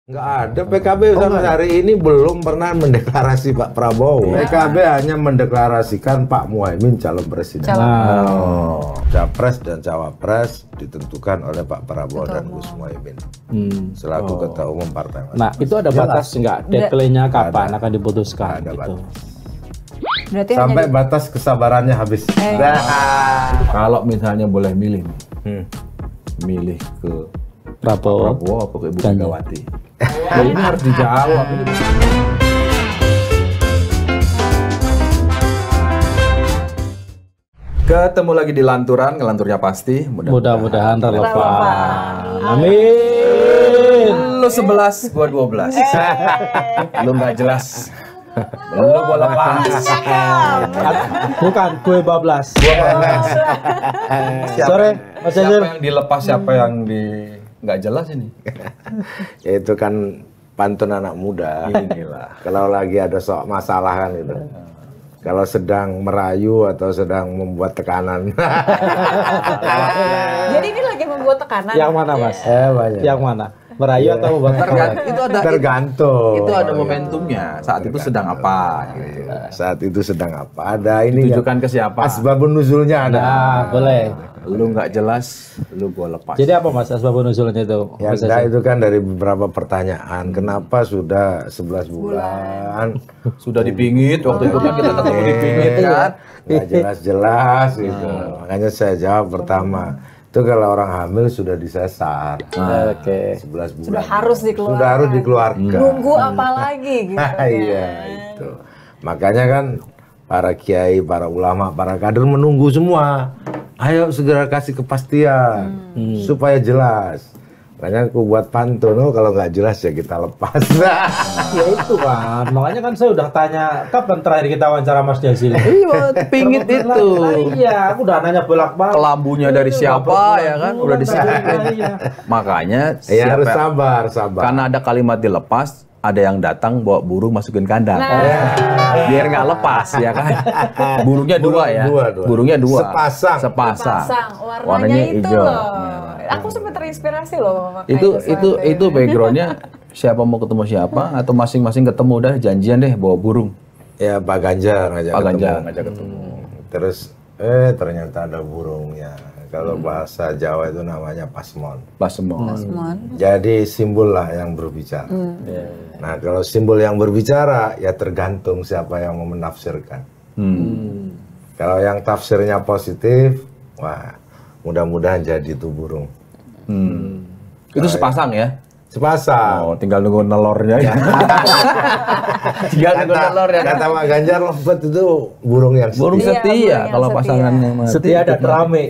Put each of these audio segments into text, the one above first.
Nggak ada, PKB sampai hari ini belum pernah mendeklarasi Pak Prabowo. PKB hanya mendeklarasikan Pak Muhaimin calon presiden. Capres dan cawapres ditentukan oleh Pak Prabowo dan Gus Muhaimin selaku ketua umum partai. Nah, itu ada batas nggak? Deadline-nya kapan akan diputuskan? Ada gitu. Berarti Sampai batas kesabarannya habis. Kalau misalnya boleh milih, milih ke Prabowo apa ke Ibu Ganjar. Megawati? Nah, ini harus dijawab. Ini. Ketemu lagi di Lanturan, ngelanturnya pasti. Mudah-mudahan relevan. Amin. Lu 11, gua 12. Lu nggak jelas. Lu gua lepas. Bukan, gue bablas. Siapa, Sore, Mas siapa Jajir. yang dilepas, siapa yang di nggak jelas ini? Ya itu kan pantun anak muda. Inilah. Kalau lagi ada masalah kan itu. Kalau sedang merayu atau sedang membuat tekanan. Jadi ini lagi membuat tekanan. Yang mana, Mas? Banyak. Yang mana? Merayu atau membuat tekanan? Itu ada Tergantung. itu ada momentumnya. Saat itu sedang apa? Gitu. Saat itu sedang apa? Ada ini Tujukan ke siapa? asbabun nuzulnya ada. Nah, boleh. Lu nggak jelas, lu gua lepas. Jadi apa, Mas, asbabun nuzulnya itu? Ya Mas enggak, Jajir? itu kan dari beberapa pertanyaan. Kenapa sudah 11 bulan? Sudah dipingit waktu itu kan kita ketemu dipingit kan. Nggak jelas-jelas gitu. Makanya saya jawab pertama. Itu kalau orang hamil sudah disesar. Oke. 11 bulan. Sudah harus dikeluarkan. Sudah harus dikeluarkan. Nunggu apa lagi gitu. Iya, itu. Makanya kan para kiai, para ulama, para kader menunggu semua. Ayo segera kasih kepastian supaya jelas. Makanya aku buat pantun, kalau nggak jelas ya kita lepas. Ya itu kan, makanya kan saya udah tanya kapan terakhir kita wawancara Mas Jazil. Iya, pingit itu. Iya, aku udah nanya bolak-balik. Kelambunya dari siapa ya kan? Udah disebutkan. Iya. Makanya Ya harus siapa? sabar. Karena ada kalimat dilepas, ada yang datang bawa burung masukin kandang. Biar nggak lepas ya kan. Burungnya dua ya. Dua. Burungnya dua. Sepasang. Pasang warnanya itu hijau. loh. Aku sempat terinspirasi loh makanya Itu backgroundnya siapa mau ketemu siapa atau masing-masing ketemu udah janjian deh bawa burung. Ya Pak Ganjar ngajak Pak ketemu. Ganjar ngajak ketemu. Terus ternyata ada burungnya. Kalau bahasa Jawa itu namanya pasmon. Pas semua. Jadi simbol lah yang berbicara. Nah kalau simbol yang berbicara ya tergantung siapa yang mau menafsirkan. Kalau yang tafsirnya positif, wah mudah-mudahan jadi itu burung. Itu sepasang ya? Sepasang. Oh, tinggal nunggu nelornya ya. Tinggal nunggu nelornya. Kata Pak Ganjar Lobet itu burung yang setia. Burung Iya, burung setia yang kalau setia. pasangannya mati. Setia dan rame.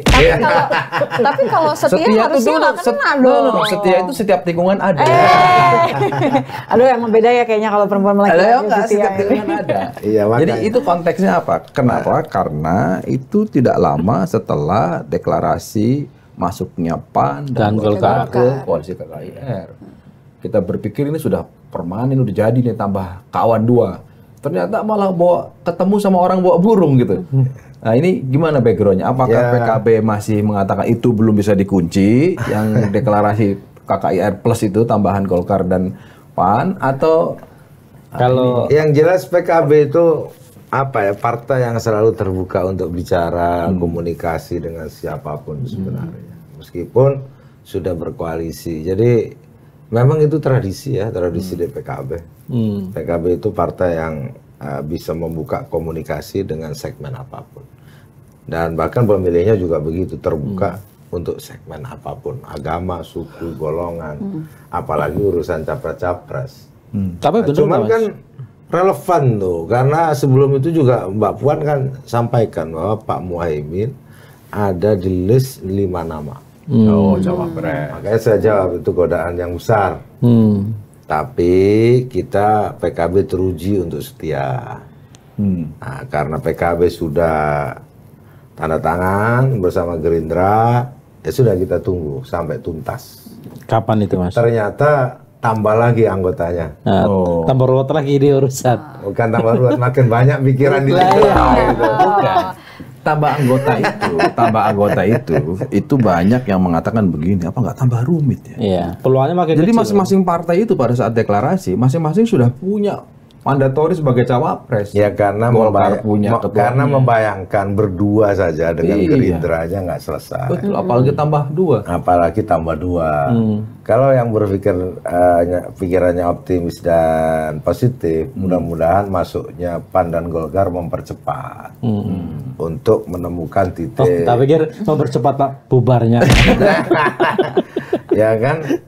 Tapi kalau setia harusnya nggak kena dong. Setia itu setiap tikungan ada. Aduh emang beda ya kayaknya kalau perempuan Ada laki-laki yang nggak setia. setiap tikungan ada. Iya, Jadi makanya. itu konteksnya apa? Kenapa? Karena itu tidak lama setelah deklarasi masuknya PAN Dan Golkar. ke koalisi KKIR. Kita berpikir ini sudah permanen, udah jadi nih tambah kawan dua. Ternyata malah ketemu sama orang bawa burung gitu. Nah ini gimana backgroundnya? Apakah PKB masih mengatakan itu belum bisa dikunci? Yang deklarasi KKIR plus itu tambahan Golkar dan PAN atau Kalau Yang jelas PKB itu apa ya, partai yang selalu terbuka untuk bicara komunikasi dengan siapapun sebenarnya. Meskipun sudah berkoalisi. Jadi memang itu tradisi ya, tradisi di PKB. PKB itu partai yang bisa membuka komunikasi dengan segmen apapun. Dan bahkan pemilihnya juga begitu terbuka untuk segmen apapun, agama, suku, golongan, apalagi urusan capres-capres. tapi benar Cuman Mas? kan relevan tuh, karena sebelum itu juga Mbak Puan kan sampaikan bahwa Pak Muhaimin ada di list 5 nama. oh cawapres? Makanya saya jawab itu godaan yang besar. Tapi kita PKB teruji untuk setia. Nah, karena PKB sudah tanda tangan bersama Gerindra, ya sudah kita tunggu sampai tuntas. Kapan itu, Mas? Ternyata tambah lagi anggotanya. Nah, tambah ruwet lagi di urusan. Bukan tambah ruwet, makin banyak pikiran di Lah, pikiran. iya. Gitu. Bukan. tambah anggota itu banyak yang mengatakan begini, apa nggak tambah rumit ya? Iya, peluangnya makin Jadi kecil. masing-masing partai itu pada saat deklarasi, masing-masing sudah punya mandatori sebagai cawapres. Ya karena Golkar punya ketua. karena membayangkan berdua saja dengan Iya. Gerindra aja nggak selesai. Betul, apalagi tambah 2. Apalagi tambah 2. Kalau yang berpikir pikirannya optimis dan positif, mudah-mudahan masuknya PAN dan Golkar mempercepat untuk menemukan Oh, titik. tak pikir mempercepat Pak bubarnya. Ya kan,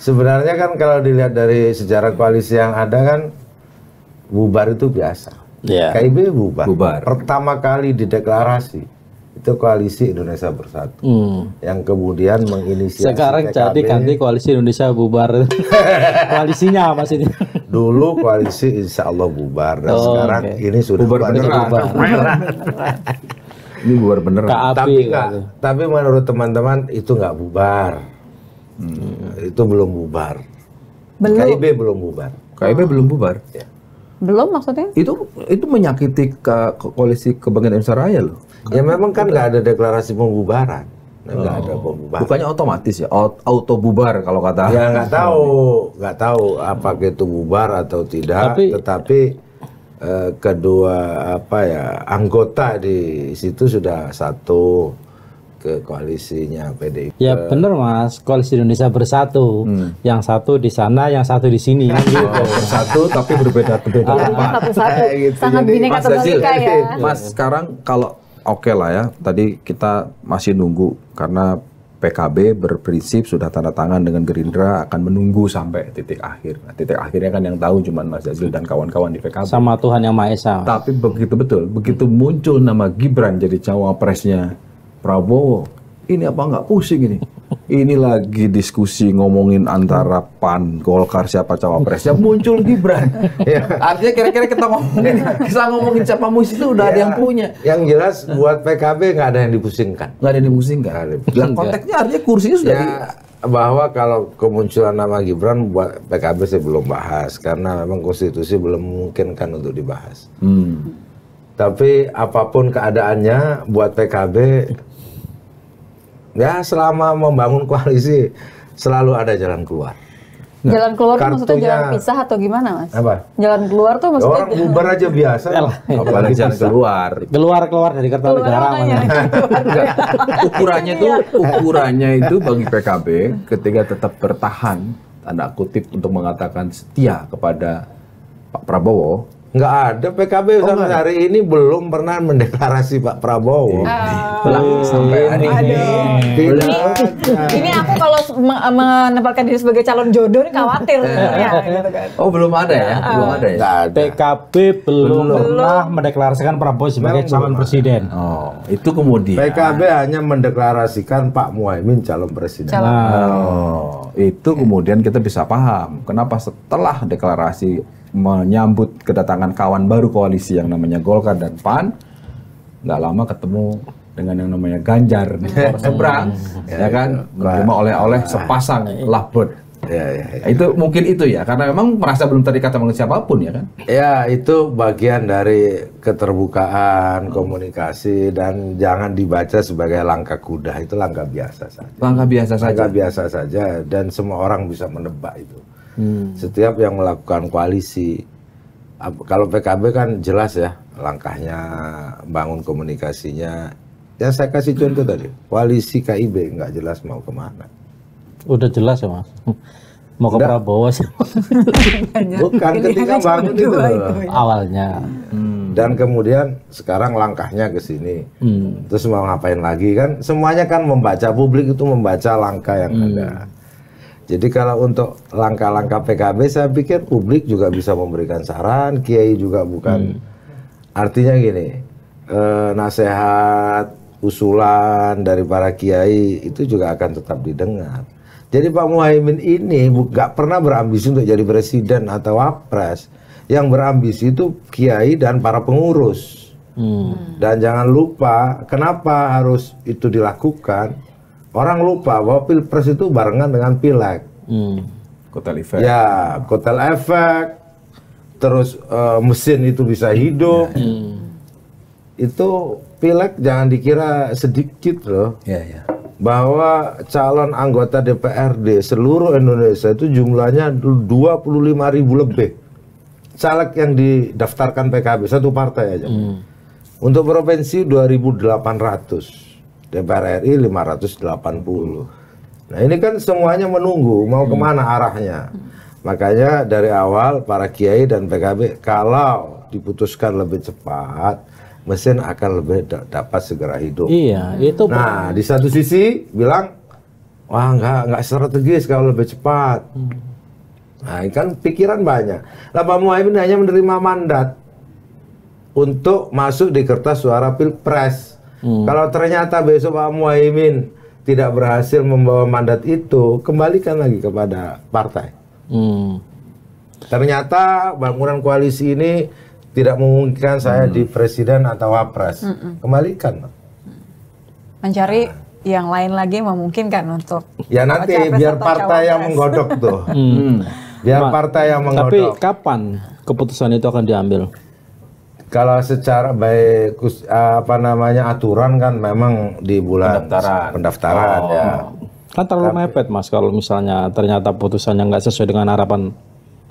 sebenarnya kan kalau dilihat dari sejarah koalisi yang ada kan, bubar itu biasa. Iya. KIB bubar. Bubar. Pertama kali dideklarasi itu koalisi Indonesia Bersatu, yang kemudian menginisiasi Sekarang PKB. jadi ganti koalisi Indonesia bubar. Koalisinya apa sih? Dulu koalisi Insya Allah bubar, dan Oh, sekarang oke. ini sudah Bubar koalisi beneran. Ini bubar beneran. KAP. Tapi menurut teman-teman itu nggak bubar. Itu belum bubar. Belum. KIB belum bubar. KIB belum bubar. Belum maksudnya? Itu menyakiti koalisi Kebangkitan Indonesia Raya loh. Ya memang kan nggak ada deklarasi pembubaran, nggak ada pembubaran. Bukannya otomatis ya, auto bubar kalau kata. Ya nggak tahu apakah itu bubar atau tidak. Tapi- Tetapi kedua anggota di situ sudah satu ke koalisinya PDIP. Ya bener Mas, koalisi Indonesia Bersatu. Yang satu di sana, yang satu di sini. Kan gitu. Satu tapi berbeda tempat. Satu-satu. Gitu, Sangat jadi bineka Mas tunggal Jazil, ika ya. Mas sekarang kalau oke lah ya, tadi kita masih nunggu karena PKB berprinsip sudah tanda tangan dengan Gerindra akan menunggu sampai titik akhir. Nah, titik akhirnya kan yang tahu cuma Mas Jazil dan kawan-kawan di PKB. Sama Tuhan Yang Maha Esa. Mas. Tapi begitu muncul nama Gibran jadi cawapresnya Prabowo, ini apa nggak pusing ini? Ini lagi diskusi ngomongin antara PAN, Golkar siapa cawapresnya, muncul Gibran. Artinya kira-kira kita ngomongin siapa musuh itu udah ada yang punya. Yang jelas buat PKB nggak ada yang dipusingkan. Nggak ada yang dipusingkan. Lah konteksnya artinya kursinya sudah Ya bahwa kalau kemunculan nama Gibran buat PKB saya belum bahas karena memang konstitusi belum memungkinkan untuk dibahas. Tapi apapun keadaannya buat PKB, ya selama membangun koalisi selalu ada jalan keluar. Jalan keluar tuh maksudnya kartunya- jalan pisah atau gimana Mas? Apa? Jalan keluar tuh maksudnya Orang bubar aja biasa. apalagi jalan keluar. Keluar dari Kertanegara. makanya. Ukurannya itu bagi PKB ketika tetap bertahan tanda kutip untuk mengatakan setia kepada Pak Prabowo. Nggak ada PKB sampai hari ini belum pernah mendeklarasi Pak Prabowo. Sampai hari ini. Tidak ada. Ini aku kalau menempatkan diri sebagai calon jodoh ini khawatir sebenarnya gitu kan. Oh belum ada ya? Belum ada ya? Nggak ada. PKB belum pernah mendeklarasikan Prabowo sebagai Memang calon belum presiden. Oh itu kemudian. PKB hanya mendeklarasikan Pak Muhaimin calon presiden. Oh, itu kemudian kita bisa paham kenapa setelah deklarasi menyambut kedatangan kawan baru koalisi yang namanya Golkar dan PAN, nggak lama ketemu dengan yang namanya Ganjar di poros seberang, ya kan, menerima oleh-oleh sepasang lovebird. Ya. Itu mungkin itu ya, karena memang merasa belum terikat sama siapapun ya kan. Ya, itu bagian dari keterbukaan, komunikasi, dan jangan dibaca sebagai langkah kuda. Itu langkah biasa saja. Langkah biasa saja. Langkah biasa saja, dan semua orang bisa menebak itu. Setiap yang melakukan koalisi, kalau PKB kan jelas ya langkahnya, bangun komunikasinya. Ya saya kasih contoh tadi, koalisi KIB nggak jelas mau kemana. Udah jelas ya Mas. Mau ke Prabowo sih Bukan ketika bangun itu awalnya. dan kemudian sekarang langkahnya ke sini. Terus mau ngapain lagi kan? Semuanya kan membaca, publik itu membaca langkah yang ada. Jadi kalau untuk langkah-langkah PKB saya pikir publik juga bisa memberikan saran, Kiai juga bukan. Artinya gini, nasihat, usulan dari para Kiai itu juga akan tetap didengar. Jadi Pak Muhaimin ini nggak pernah berambisi untuk jadi presiden atau wapres. Yang berambisi itu Kiai dan para pengurus. Dan jangan lupa kenapa harus itu dilakukan. Orang lupa bahwa pilpres itu barengan dengan pileg. Kotel efek. Ya, kotel efek. Terus mesin itu bisa hidup. Itu pileg jangan dikira sedikit loh. Ya, ya. Bahwa calon anggota DPRD seluruh Indonesia itu jumlahnya 25.000 lebih. Caleg yang didaftarkan PKB satu partai aja. Untuk provinsi 2.800, DPR RI 580. Nah ini kan semuanya menunggu mau kemana arahnya. Makanya dari awal para kiai dan PKB kalau diputuskan lebih cepat, mesin akan lebih dapat segera hidup. Iya, itu. Nah di satu sisi bilang, wah nggak strategis kalau lebih cepat. Nah kan pikiran banyak. Lah Pak Muhaimin hanya menerima mandat untuk masuk di kertas suara Pilpres. Kalau ternyata besok Pak Muhaimin tidak berhasil membawa mandat itu, kembalikan lagi kepada partai. Ternyata bangunan koalisi ini tidak memungkinkan saya di presiden atau wapres. Kembalikan. Mencari yang lain lagi memungkinkan untuk Ya nanti capres biar atau partai yang cawapres. menggodok tuh. Biar partai yang Tapi menggodok. kapan keputusan itu akan diambil? Kalau secara baik aturan kan memang di bulan pendaftaran ya. Kan terlalu mepet Mas kalau misalnya ternyata putusannya nggak sesuai dengan harapan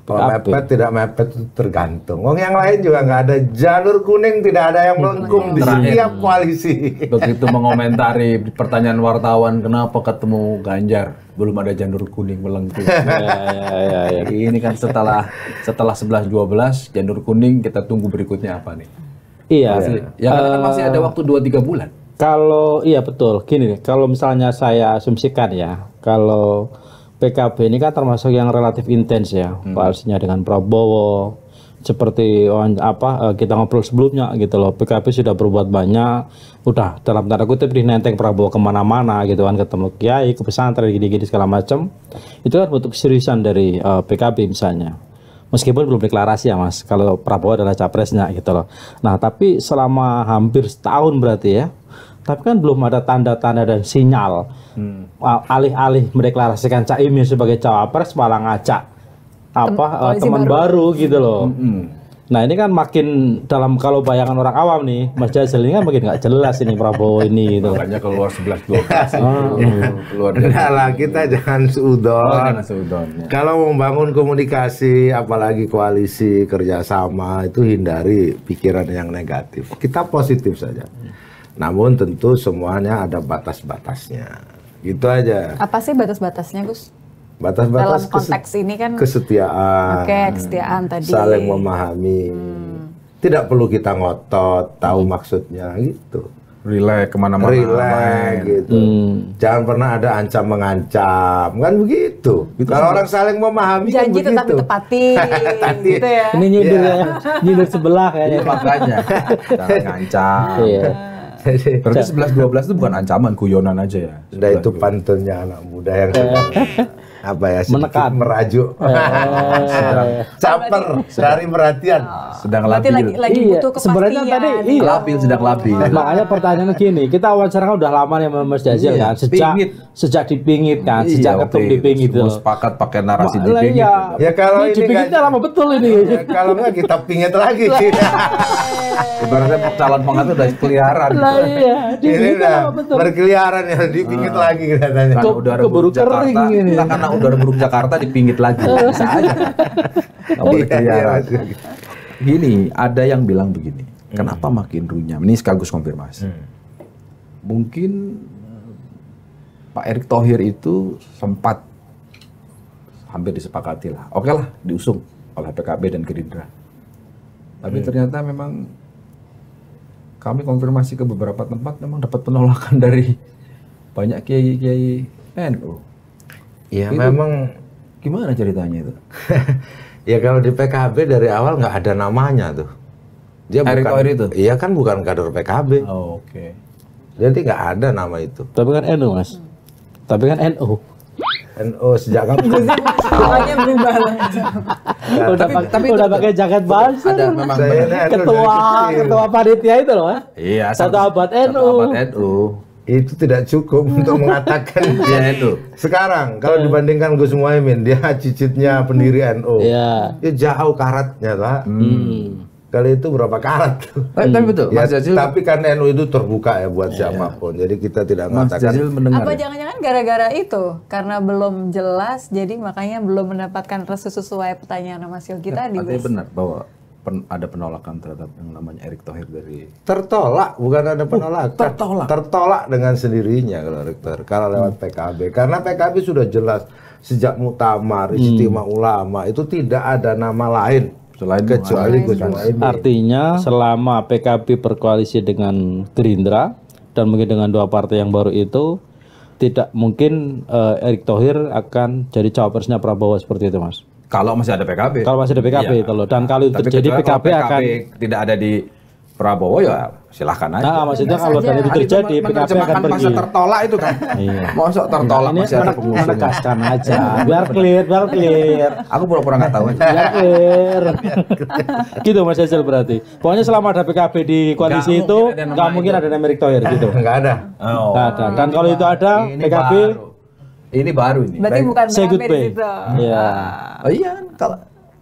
Kalau PKB. mepet tidak mepet itu tergantung. Wong yang lain juga nggak ada jalur kuning, tidak ada yang melengkung di setiap koalisi. Begitu mengomentari pertanyaan wartawan, kenapa ketemu Ganjar belum ada janur kuning melengkung. Ya. Ini kan setelah 11-12 janur kuning, kita tunggu berikutnya apa nih? Iya. Ya kan masih ada waktu 2-3 bulan. Kalau iya betul, gini nih, kalau misalnya saya asumsikan ya, kalau PKB ini kan termasuk yang relatif intens ya, koalisinya dengan Prabowo, seperti kita ngobrol sebelumnya gitu loh, PKB sudah berbuat banyak, udah dalam tanda kutip dinenteng Prabowo kemana-mana gitu kan, ketemu kiai, ke pesantren, gini-gini segala macam, itu kan bentuk keseriusan dari PKB misalnya. Meskipun belum deklarasi ya Mas, kalau Prabowo adalah capresnya gitu loh. Nah tapi selama hampir setahun berarti ya, tapi kan belum ada tanda-tanda dan sinyal alih-alih mendeklarasikan Caimin sebagai cawapres malah ngajak teman baru gitu loh. Nah ini kan makin dalam kalau bayangan orang awam nih, Mas Jazil ini kan makin nggak jelas ini Prabowo ini gitu. Makanya keluar 11-12. Keluar Enggak lah, kita jangan seudon. ya. Kalau membangun komunikasi, apalagi koalisi kerjasama, itu hindari pikiran yang negatif. Kita positif saja. Namun tentu semuanya ada batas-batasnya. Gitu aja. Apa sih batas-batasnya, Gus? Batas-batas Dalam konteks ini kan kesetiaan. Oke, kesetiaan tadi. Saling memahami. Tidak perlu kita ngotot, tahu maksudnya gitu. Relax kemana-mana. Relax gitu. Jangan pernah ada ancam mengancam, kan begitu. Kalau orang saling memahami janji kan tetap begitu. ditepatin gitu ya. Ini nyindir sebelah kayaknya. Makanya jangan ngancam. Iya. Jadi, Berarti 11-12 itu bukan ancaman, guyonan aja ya. udah itu pantunnya anak muda yang apa ya, sedikit Menekan. merajuk. Caper dari perhatian. Sedang Berarti labil. lagi Iya, butuh sebenarnya kepastian. tadi iya. Labil, sedang labil. Makanya pertanyaannya gini, kita wawancara kan udah lama nih sama Mas Jazil Iya, kan, pingit. sejak dipingit kan, sejak ketum dipingit Semua itu. sepakat pakai narasi Lah, dipingit. iya. Ya kalau ini dipingitnya kan- lama betul ini. Ya, kalau enggak kita pingit lagi. Ibaratnya calon pengantin udah keliaran. Lah iya, Ini dipingitnya udah lama betul. berkeliaran ya, dipingit lagi katanya. Karena udara keburu buruk Jakarta, kering ini. nah, karena udara buruk Jakarta dipingit lagi. Bisa aja. Nggak boleh Iya, keliaran. iya. Gini, ada yang bilang begini. Kenapa makin runyam? Ini sekaligus konfirmasi. Mungkin Pak Erick Thohir itu sempat hampir disepakati lah. Oke lah, diusung oleh PKB dan Gerindra. Tapi ternyata memang kami konfirmasi ke beberapa tempat memang dapat penolakan dari banyak kiai-kiai NU. Ya Itu memang gimana ceritanya itu? ya kalau di PKB dari awal nggak ada namanya tuh. Dia Erick bukan, Thohir itu? Iya kan bukan kader PKB. Oh, oke. Jadi nggak ada nama itu. Tapi kan NU Mas. Tapi kan NU. NU sejak kapan? Makanya berubah lah. Udah pakai jaket bangsa. Ada memang Saya benar. NU dari kecil. Ketua panitia itu loh. Iya, Satu abad satu NU. abad NU. Itu tidak cukup untuk mengatakan dia NU. Sekarang kalau dibandingkan Gus Muhaimin, dia cicitnya pendiri NU. Iya. Ya jauh karatnya lah. kali itu berapa karat. Tapi betul, Ya, Mas Jazil. tapi kan NU itu terbuka ya buat siapapun. Jadi kita tidak Mas mengatakan Jazil mendengar. Apa ya? jangan-jangan gara-gara itu? Karena belum jelas, jadi makanya belum mendapatkan restu sesuai pertanyaan Mas Yogi tadi. Artinya Bes. benar bahwa ada penolakan terhadap yang namanya Erick Thohir dari tertolak, bukan ada penolakan. Tertolak dengan sendirinya kalau Erick Thohir. Kalau lewat PKB, karena PKB sudah jelas sejak muktamar Ijtima Ulama itu tidak ada nama lain Selain kecuali Gus Muhaimin. Artinya selama PKB berkoalisi dengan Gerindra dan mungkin dengan dua partai yang baru itu, tidak mungkin Erick Thohir akan jadi cawapresnya Prabowo seperti itu, Mas. kalau masih ada PKB. Kalau masih ada PKB Iya. itu loh. Dan kalau itu Tapi terjadi kecuali kalau PKB akan tidak ada di Prabowo ya silahkan aja. Nah, maksudnya kalau dan itu terjadi PKB akan pergi. Masa tertolak itu kan. Iya. Masuk tertolak Ini masih ada pengusungnya. menegaskan aja. Biar clear. Aku pura-pura nggak tahu aja. Biar clear. Gitu Mas Hasil berarti. Pokoknya selama ada PKB di koalisi Nggak itu mungkin ada nama nggak mungkin itu. ada nama Erick Thohir gitu. Nggak ada. Oh. Nggak ada. Dan kalau itu ada Ini PKB baru. Ini baru ini. Berarti bukan say PKB goodbye. di situ. Iya. Oh iya kalau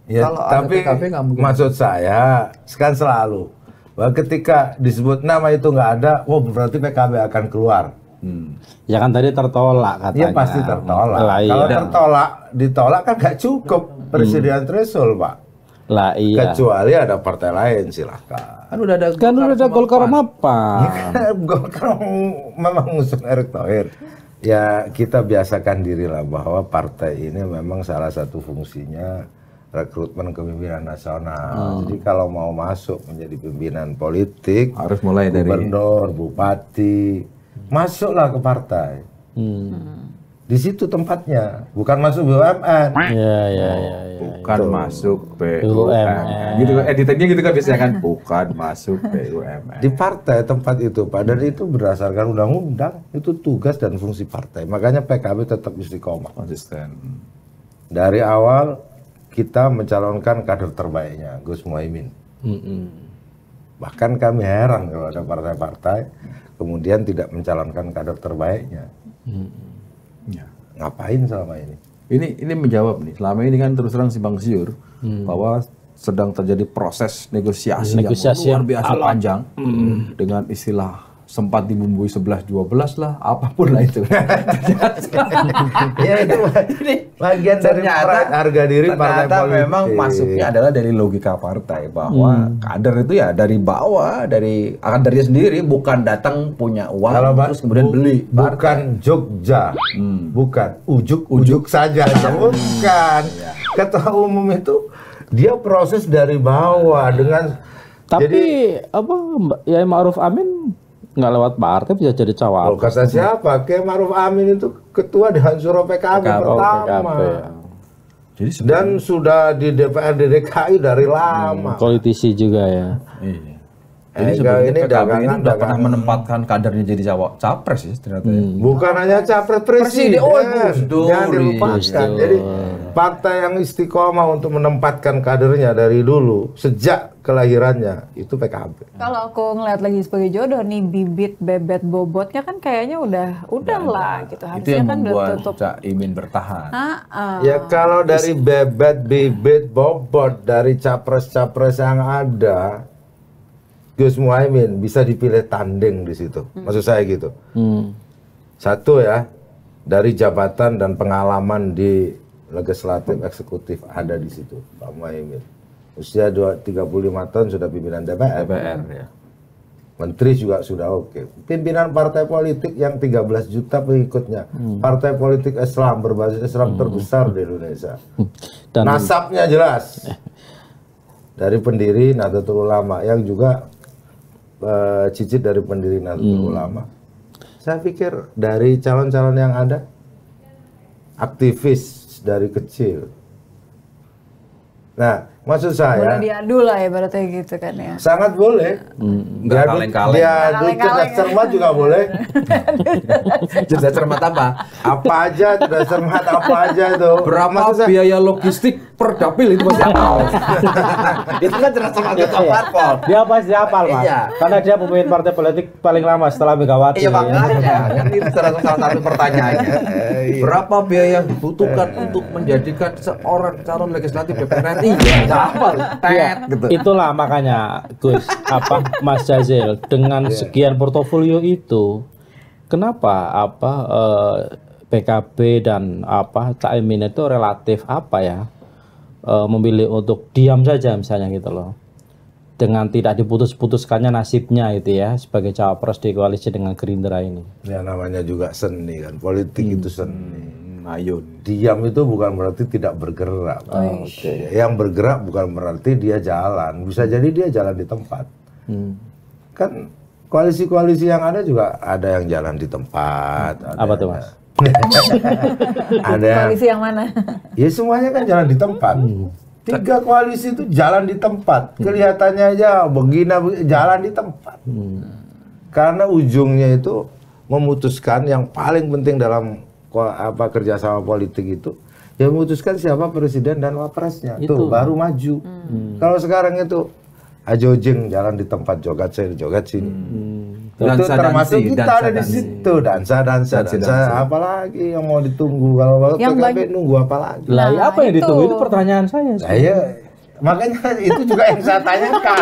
Ya, kalau ada tapi PKB nggak mungkin. maksud saya kan selalu bahwa ketika disebut nama itu nggak ada, oh berarti PKB akan keluar. Ya kan tadi tertolak katanya. Dia pasti tertolak. Lah iya. Kalau ditolak kan nggak cukup presiden threshold, Pak. Lah iya. Kecuali ada partai lain, silahkan. Kan udah ada Golkar apa? Golkar memang ngusung Erick Thohir. Ya kita biasakan dirilah bahwa partai ini memang salah satu fungsinya rekrutmen kepemimpinan nasional. Jadi kalau mau masuk menjadi pimpinan politik, harus mulai dari gubernur, bupati, masuklah ke partai. Di situ tempatnya, bukan masuk BUMN. Iya. bukan masuk BUMN. BUMN. Gitu kan editannya gitu kan biasanya kan bukan masuk BUMN. Di partai tempat itu, Pak, dan itu berdasarkan undang-undang, itu tugas dan fungsi partai. Makanya PKB tetap istiqomah. Konsisten. Dari awal kita mencalonkan kader terbaiknya, Gus Muhaimin. Bahkan kami heran kalau ada partai-partai kemudian tidak mencalonkan kader terbaiknya. Ya. Ngapain selama ini? Ini menjawab nih. Selama ini kan terus terang simpang siur bahwa sedang terjadi proses negosiasi yang luar biasa panjang dengan istilah sempat dibumbui 11-12 lah, apapun lah itu. Ya itu bagian dari harga diri partai ternyata politik. memang masuknya adalah dari logika partai bahwa kader itu ya dari bawah, dari kadernya sendiri, bukan datang punya uang Kalau terus kemudian beli. bukan Jogja, bukan ujuk-ujuk saja, bukan. Ketua umum itu dia proses dari bawah dengan Tapi apa ya Ma'ruf Amin nggak lewat partai bisa jadi kalau cawapres. kata siapa? Kayak Ma'ruf Amin itu ketua di Hansuro PKB pertama. PKB, ya. Jadi Dan sudah di DPRD DKI dari lama. Politisi juga ya. iya. Jadi Jadi sebenarnya ini PKB ini dagangan- udah pernah menempatkan kadernya jadi capres ya ternyata. Ya. Bukan hanya capres presiden, Oh, Gus Dur. jangan dilupakan. Jadi partai yang istiqomah untuk menempatkan kadernya dari dulu sejak kelahirannya itu PKB. Kalau aku ngeliat lagi sebagai jodoh nih bibit bebet bobotnya kan kayaknya udah lah gitu. Itu Harusnya yang kan udah membuat tutup. Cak Imin bertahan. Ya kalau dari bebet, bibit, bobot dari capres-capres yang ada, Gus Muhaimin bisa dipilih tanding di situ. Maksud saya gitu. Satu ya, dari jabatan dan pengalaman di legislatif eksekutif ada di situ, Pak Muhaimin. Usia 35 tahun sudah pimpinan DPR. ya. Menteri juga sudah oke. Pimpinan partai politik yang 13 juta pengikutnya. Partai politik Islam berbasis Islam terbesar di Indonesia. Dan Nasabnya jelas. Dari pendiri Nahdlatul Ulama yang juga cicit dari pendiri Nahdlatul Ulama. Saya pikir dari calon-calon yang ada aktivis dari kecil. Nah, maksud saya Boleh diadu lah ya berarti gitu kan ya. sangat boleh. Nggak kaleng-kaleng. Diadu cerdas cermat juga boleh. Cerdas cermat apa? Apa aja cerdas cermat apa aja itu. Berapa Maksud saya, biaya logistik per dapil itu masih hafal. Itu kan cerdas cermat ketua parpol. dia pasti hafal Mas. Iya. Karena dia pemimpin partai politik paling lama setelah Megawati. Iya makanya kan itu salah satu pertanyaannya. Berapa biaya yang dibutuhkan untuk menjadikan seorang calon legislatif DPR RI? apa? Tet gitu. Itulah makanya Gus, Mas Jazil dengan sekian portofolio itu, kenapa PKB dan Caimin itu relatif memilih untuk diam saja misalnya gitu loh, dengan tidak diputus-putuskannya nasibnya itu ya sebagai cawapres di koalisi dengan Gerindra ini. Ya namanya juga seni kan, politik itu seni. Ayo. Diam itu bukan berarti tidak bergerak. Yang bergerak bukan berarti dia jalan. Bisa jadi dia jalan di tempat. Kan koalisi-koalisi yang ada juga ada yang jalan di tempat. Apa tuh Mas? Ada. Koalisi yang mana? Ya semuanya kan jalan di tempat. 3 koalisi itu jalan di tempat. Kelihatannya aja jalan di tempat. Karena ujungnya itu memutuskan yang paling penting dalam kerjasama politik itu, ya memutuskan siapa presiden dan wapresnya. Tuh baru maju. Kalau sekarang itu ajojing jalan di tempat, jogat sini. Itu termasuk kita ada di situ, dansa, apalagi yang mau ditunggu. Kalau PKB nunggu apa lagi? Lah apa yang ditunggu itu pertanyaan saya. Makanya itu juga yang saya tanyakan.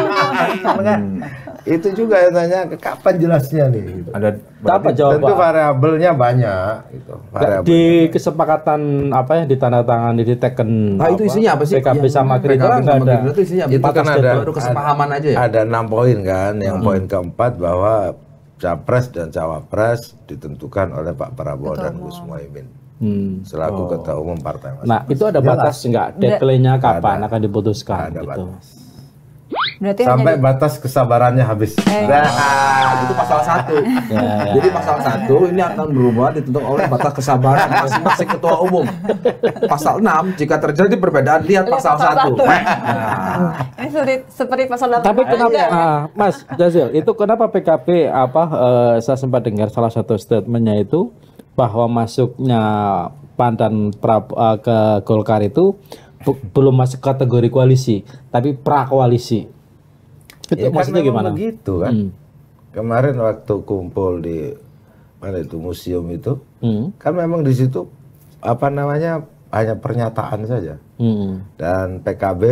Itu juga yang tanya kapan jelasnya nih. Ada apa jawaban? Tentu variabelnya banyak. Gitu. Di kesepakatan yang ditandatangani di teken. Nah, itu isinya apa sih? PKB sama Gerindra nggak ada. Itu isinya itu kan ada kesepahaman aja ya. Ada 6 poin kan. Yang poin keempat bahwa capres dan cawapres ditentukan oleh Pak Prabowo dan Gus Muhaimin selaku ketua umum partai. Nah itu ada batas nggak? Deadline-nya kapan akan diputuskan? Ada gitu. batas. Berarti Sampai batas kesabarannya habis. Itu pasal 1. Jadi pasal 1 ini akan berubah ditentukan oleh batas kesabaran masing-masing ketua umum. Pasal 6 jika terjadi perbedaan lihat pasal 1. Ini seperti pasal 8. Tapi kenapa Mas Jazil itu kenapa PKB saya sempat dengar salah satu statementnya itu bahwa masuknya PAN dan ke Golkar itu belum masuk kategori koalisi, tapi pra-koalisi. Itu maksudnya kan gimana? Begitu kan. Kemarin waktu kumpul di mana itu museum itu, kan memang di situ hanya pernyataan saja. Dan PKB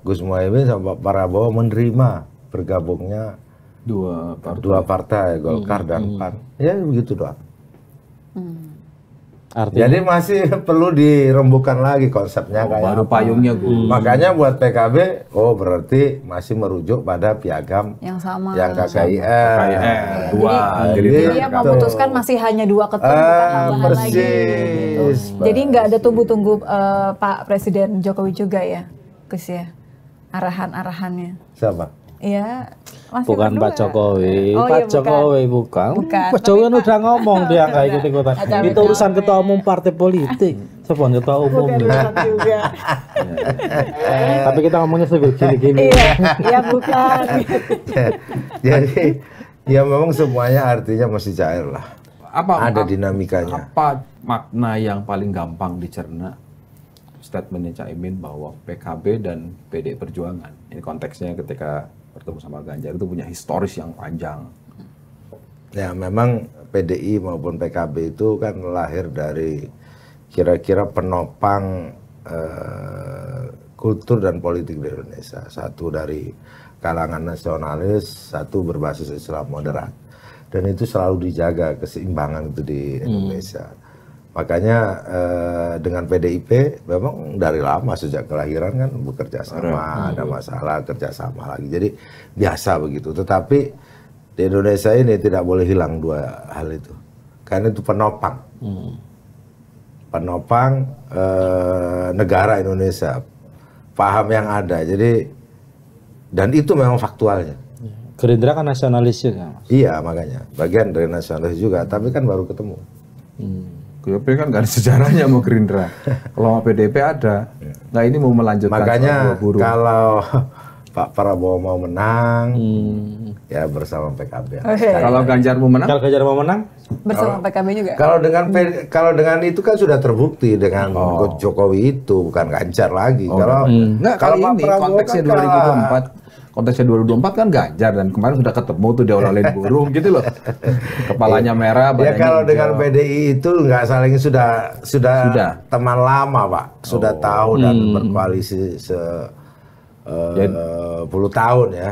Gus Muhaimin sama Pak Prabowo menerima bergabungnya dua partai Golkar dan PAN. Ya begitu doang. Artinya? Jadi masih perlu dirembukan lagi konsepnya baru payungnya Makanya buat PKB, berarti masih merujuk pada piagam yang sama, yang KKIR. Jadi dia memutuskan masih hanya 2 ketum, bukan tambahan lagi. Gitu. Jadi nggak ada tunggu-tunggu Pak Presiden Jokowi juga ya, Gus ya, arahannya. Siapa? Iya, bukan Pak Jokowi, Jokowi bukan. Pak Jokowi kan udah ngomong dia nggak ikut-ikutan. Itu urusan ketua umum partai politik, sebuah ketua umum. Juga. Tapi kita ngomongnya gini-gini. Iya bukan. Jadi ya memang semuanya artinya masih cair lah. Ada dinamikanya. Apa makna yang paling gampang dicerna statementnya Caimin bahwa PKB dan PDI Perjuangan, ini konteksnya ketika bertemu sama Ganjar itu punya historis yang panjang. Ya memang PDI maupun PKB itu kan lahir dari kira-kira penopang kultur dan politik di Indonesia. Satu dari kalangan nasionalis, satu berbasis Islam moderat. Dan itu selalu dijaga keseimbangan itu di Indonesia. Makanya dengan PDIP memang dari lama sejak kelahiran kan bekerja sama, ada masalah kerjasama lagi. Jadi biasa begitu. Tetapi di Indonesia ini tidak boleh hilang 2 hal itu. Karena itu penopang. Penopang negara Indonesia. Paham yang ada. Jadi dan itu memang faktualnya. Gerindra kan nasionalis juga. Iya makanya. Bagian dari nasionalis juga. Tapi kan baru ketemu. PDIP kan nggak ada sejarahnya mau Gerindra. Kalau PDIP ada. Nah ini mau melanjutkan. Makanya kalau Pak Prabowo mau menang, ya bersama PKB. Kalau Ganjar mau menang? Kalau Ganjar mau menang? Bersama PKB juga. Kalau dengan itu kan sudah terbukti dengan Jokowi itu bukan Ganjar lagi. Kalau kali Pak ini Prabowo konteksnya kan konteksnya 2024 kan Ganjar, dan kemarin sudah ketemu tuh diololin burung gitu loh. Kepalanya merah, Ya badannya kalau hijau. dengan PDI itu nggak saling sudah teman lama Pak, sudah tahu dan berkoalisi puluh tahun ya.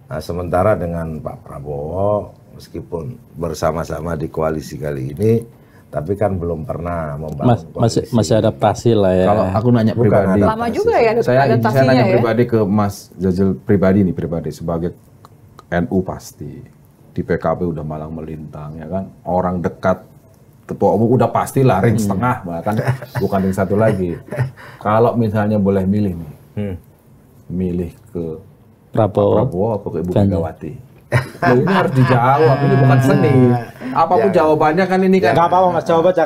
Nah, sementara dengan Pak Prabowo meskipun bersama-sama di koalisi kali ini, tapi kan belum pernah membangun koalisi. Masih adaptasi lah ya. Kalau aku nanya Bukan pribadi, Lama juga ya saya adaptasinya nanya ya. pribadi ke Mas Jazil pribadi sebagai NU pasti di PKB udah malang melintang ya kan, orang dekat ketua umum udah pasti lah ring setengah, bahkan bukan ring satu lagi. Kalau misalnya boleh milih nih, milih ke Prabowo apa ke Ibu Megawati? Loh, ini harus dijawab, ini bukan seni. Apapun jawabannya kan ini kan. Nggak apa-apa Mas, jawab aja.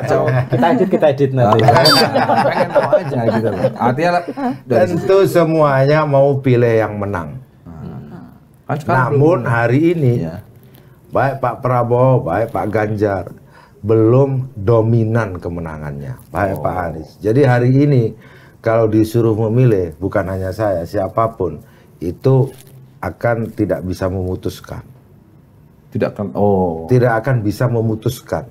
Kita edit nanti. Pengen tahu aja gitu loh. Artinya Tentu semuanya mau pilih yang menang. kan sekarang Namun hari ini Iya. baik Pak Prabowo, baik Pak Ganjar belum dominan kemenangannya, baik Pak Anies. Jadi hari ini kalau disuruh memilih, bukan hanya saya, siapapun itu akan tidak bisa memutuskan. tidak kan Tidak akan bisa memutuskan.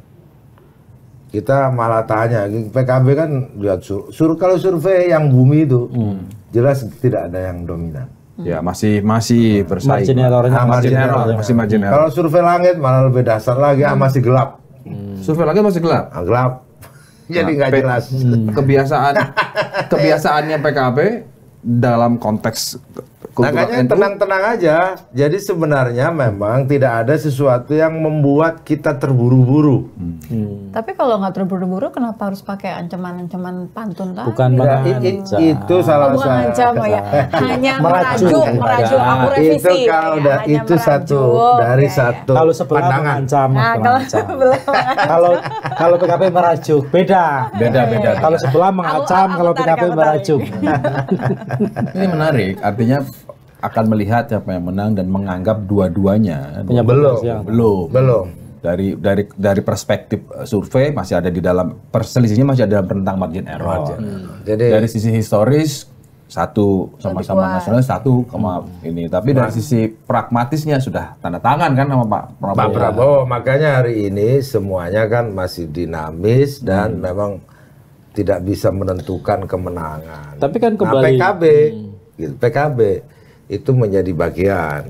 Kita malah tanya, PKB kan lihat kalau survei yang bumi itu jelas tidak ada yang dominan. ya masih bersaing. Margin errornya Masih margin error. Kalau survei langit malah lebih dasar lagi, masih gelap. Survei lagi masih gelap. Gelap. Jadi nggak jelas. Kebiasaannya PKB dalam konteks Makanya NU, tenang-tenang aja. Jadi sebenarnya memang tidak ada sesuatu yang membuat kita terburu-buru. Tapi kalau nggak terburu-buru, kenapa harus pakai ancaman-ancaman pantun tadi? Bukan Ya, mengancam. itu salah bukan saya. ancam ya, hanya Merajuk. merajuk. Aku Itu revisi. kalau ya, udah hanya itu satu merajuk, dari ya, ya. satu Kalau sebelah pandangan. mengancam, Nah, kalau sebelah kalau PKB merajuk beda. beda. Kalau sebelah mengancam, Aku kalau tarik, PKB aku tarik. merajuk. Ini menarik, artinya akan melihat siapa yang menang dan menganggap dua-duanya Punya Belum. potensi yang- Belum. dari perspektif survei masih ada di dalam perselisihnya, masih ada dalam rentang margin error. Jadi Dari sisi historis satu sama-sama kuat. nasionalis, satu sama ini, tapi dari sisi pragmatisnya sudah tanda tangan kan sama Pak Prabowo. Pak Prabowo, makanya hari ini semuanya kan masih dinamis dan memang tidak bisa menentukan kemenangan. Tapi kan Nah, kembali PKB itu menjadi bagian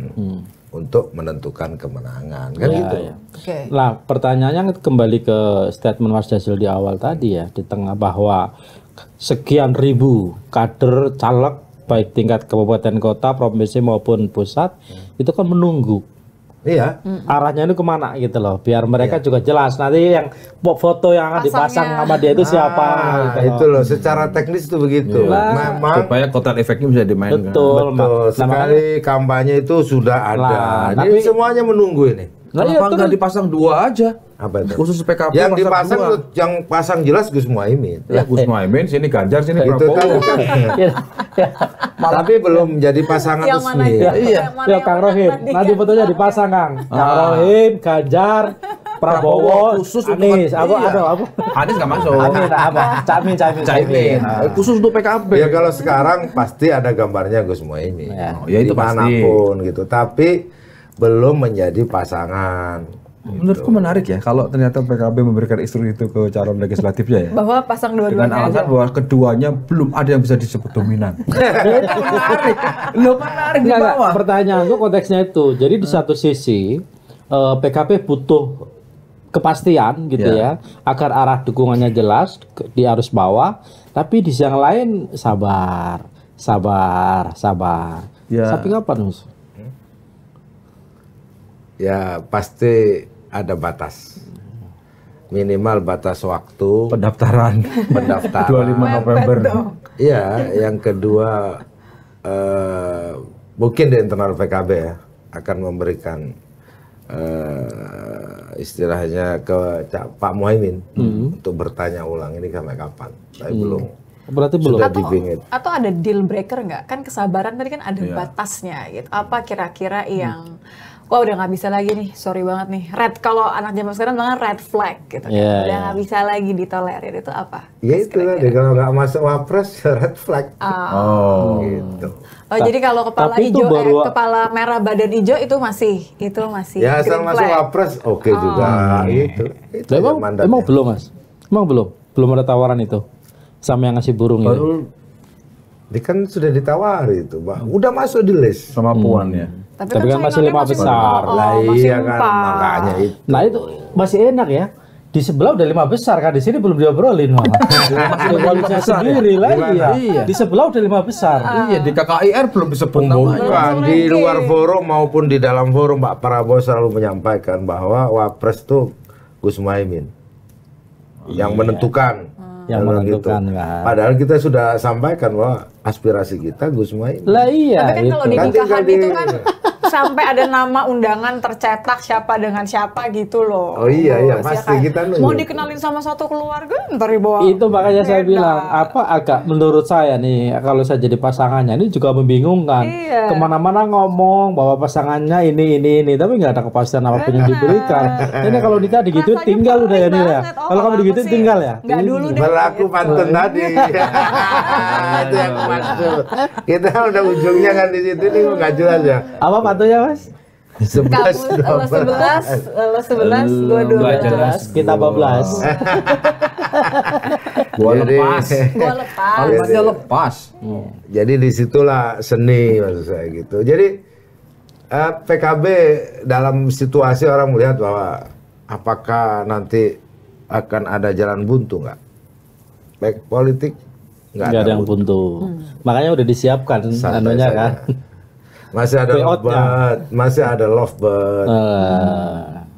untuk menentukan kemenangan, kan gitu. Ya. Oke. Nah, pertanyaannya kembali ke statement Mas Jazil di awal tadi ya, di tengah bahwa sekian ribu kader caleg baik tingkat kabupaten kota, provinsi maupun pusat itu kan menunggu Iya. arahnya itu kemana gitu loh, biar mereka juga jelas nanti yang foto yang akan dipasang Pasangnya. sama dia itu siapa gitu Itu loh, secara teknis itu begitu. Memang Supaya kotel efeknya bisa dimainkan. Betul. betul sekali kampanye itu sudah ada. Nah, Jadi tapi- semuanya menunggu ini. Nah, iya, Kenapa itu nggak kan- dipasang dua aja? Apa itu? Khusus PKB Yang pasang dipasang dua. yang pasang jelas Gus Muhaimin. Ya Gus Muhaimin, sini Ganjar, sini Itu Prabowo. kan. Ya, ya. Tapi belum jadi pasangan Yang mana resmi. itu? Iya. Yang mana Ya yang Kang menang Rohim, tadi? nanti fotonya dipasang Kang. Kang Rohim, Ganjar, Prabowo, khusus untuk- Anies, iya. apa? Anies nggak masuk. Amin, apa? Caimin. Caimin. Khusus untuk PKB. Ya kalau sekarang pasti ada gambarnya Gus Muhaimin. Ya. Oh, ya itu pasti. Dimanapun gitu. Tapi belum menjadi pasangan. Menurutku menarik ya kalau ternyata PKB memberikan instruksi itu ke calon legislatifnya ya. Bahwa pasang Dengan dua-duanya aja. alasan bahwa keduanya belum ada yang bisa disebut dominan. Lo menarik di Enggak, bawah. pertanyaanku konteksnya itu. Jadi di satu sisi PKB butuh kepastian gitu ya, agar arah dukungannya jelas di arus bawah, tapi di sisi yang lain sabar. Ya. Sampai kapan, Mas? Ya pasti ada batas. Minimal batas waktu Pendaftaran pendaftaran. 25 November. Iya, yang kedua mungkin di internal PKB ya akan memberikan istilahnya ke Pak Muhaimin untuk bertanya ulang ini sampai kapan. Tapi belum. Berarti belum. Sudah dibingit. Atau ada deal breaker nggak? Kan kesabaran tadi kan ada batasnya gitu. Apa kira-kira yang wah udah nggak bisa lagi nih, sorry banget nih. Kalau anak zaman sekarang bilang red flag gitu kan. Udah nggak bisa lagi ditolerir, itu apa? Ya itu tadi, kalau nggak masuk wapres red flag. Gitu. Oh jadi kalau kepala Tapi itu hijau, kepala merah badan hijau itu masih Ya asal green masuk flag. wapres oke juga. Itu Emang belum Mas? Emang belum ada tawaran itu sama yang ngasih burung itu. Baru Dia kan sudah ditawari itu, Bang. Udah masuk di list. sama Puan ya. Tapi kan masih saingannya 5 besar. Lah masih iya kan, 4. makanya itu. Nah itu masih enak ya. Di sebelah udah 5 besar kan, di sini belum diobrolin malah. Masih koalisi sendiri lah iya. Di sebelah udah 5 besar. Iya, di KKIR belum disebut namanya. Bukan, di luar forum maupun di dalam forum Pak Prabowo selalu menyampaikan bahwa wapres tuh Gus Muhaimin yang menentukan. Yang Kalau menentukan, gitu. kan. Padahal kita sudah sampaikan bahwa aspirasi kita Gus Muhaimin. Lah iya. Tapi kan kalau di Kan nikahan tinggal itu kan sampai ada nama undangan tercetak siapa dengan siapa gitu loh. Oh iya, iya, Bos, pasti kan? kita nunjuk. Mau dikenalin sama satu keluarga ntar dibawa. Itu makanya saya beda. bilang agak menurut saya nih kalau saya jadi pasangannya ini juga membingungkan. Iya. Kemana-mana ngomong bahwa pasangannya ini tapi nggak ada kepastian apapun yang diberikan. Ini kalau nikah digituin Rasanya tinggal udah ya perih nih ya. banget. Oh, Kalau kamu aku digituin sih tinggal ya. nggak dulu deh. Berlaku pantun tadi. Itu yang maksud. Kita udah ujungnya kan di situ nih nggak jelas ya. Apa patunya Mas? 11, Kamu lo 11, gue 12. Kita 12. Gua Jadi- lepas. Gue lepas. Kalimatnya lepas. Jadi disitulah seni maksud saya gitu. Jadi PKB dalam situasi orang melihat bahwa apakah nanti akan ada jalan buntu nggak? Baik politik nggak Nggak ada yang buntu. Makanya udah disiapkan Santai anunya saja. kan. Masih ada Payoutnya. lovebird, masih ada lovebird,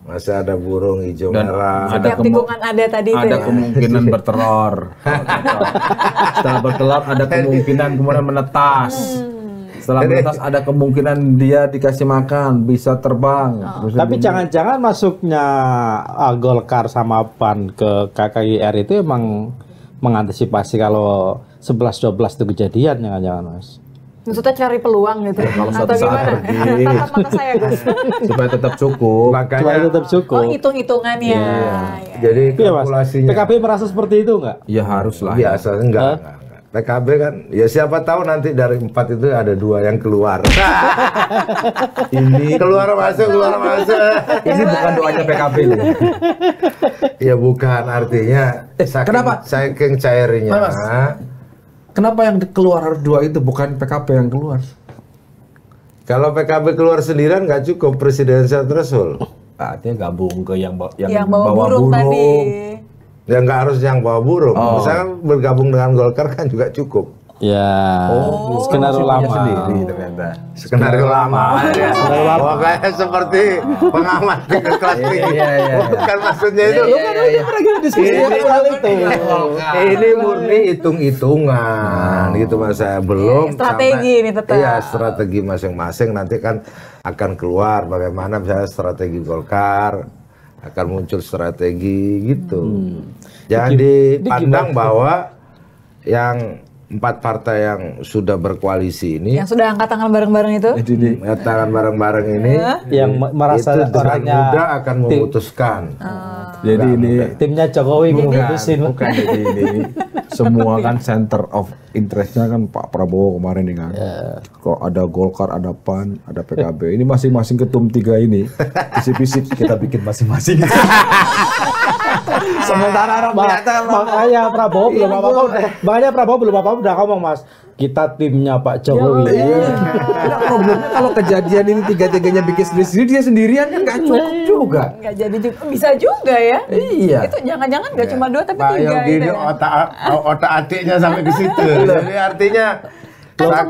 masih ada burung hijau Dan merah. ada Setiap tikungan ada tadi itu ada ya. kemungkinan bertelur. Setelah bertelur ada kemungkinan kemudian menetas. Setelah menetas ada kemungkinan dia dikasih makan, bisa terbang. Bisa Tapi jangan-jangan masuknya Golkar sama PAN ke KKIR itu emang mengantisipasi kalau 11-12 itu kejadian jangan-jangan Mas. Maksudnya cari peluang gitu. Kalau Atau suatu saat gimana? pergi. Tatap mata saya Gus. supaya tetap cukup. Supaya Makanya tetap cukup. Oh hitung-hitungannya. Ya. jadi Iya Mas. kalkulasinya PKB merasa seperti itu nggak? Ya harus lah. biasa enggak. PKB kan ya siapa tahu nanti dari 4 itu ada 2 yang keluar. Ini keluar masuk. Ini bukan doanya PKB loh. Ya bukan artinya kenapa? saking cairnya. Mas. Kenapa yang keluar harus 2 itu bukan PKB yang keluar? Kalau PKB keluar sendirian nggak cukup presidensial threshold. Artinya gabung ke yang Yang bawa burung tadi. Ya nggak harus yang bawa burung. Oh. Misalnya bergabung dengan Golkar kan juga cukup. Ya. Skenario Punya lama. sendiri ternyata. Skenario lama. Ya. Skenario lama. Oh, kayak seperti pengamat di kelas tinggi. Iya. Bukan maksudnya itu. Ini murni hitung-hitungan gitu mas saya belum Strategi sampai- ini tetap. Iya strategi masing-masing nanti kan akan keluar bagaimana misalnya strategi Golkar akan muncul strategi gitu. Jangan dipandang bahwa yang 4 partai yang sudah berkoalisi ini Yang sudah angkat tangan bareng-bareng itu. tangan bareng-bareng ini Yang merasa itu dengan orangnya mudah akan memutuskan. Jadi ini timnya Jokowi memutusin. bukan jadi ini semua kan center of interestnya kan Pak Prabowo kemarin nih kan. Kok ada Golkar, ada PAN, ada PKB. Ini masing-masing ketum 3 ini bisik-bisik kita bikin masing-masing. Sementara makanya Prabowo belum apa-apa. Makanya Prabowo belum apa-apa udah ngomong Mas. Kita timnya Pak Jokowi. Nah, problemnya kalau kejadian ini 3-3-nya bikin sendiri dia sendirian kan nggak cukup juga. Nggak jadi juga. Bisa juga ya. Iya. Itu jangan-jangan nggak cuma 2 tapi Pak 3 Yogi gitu. ini otak atiknya sampai ke situ. Jadi artinya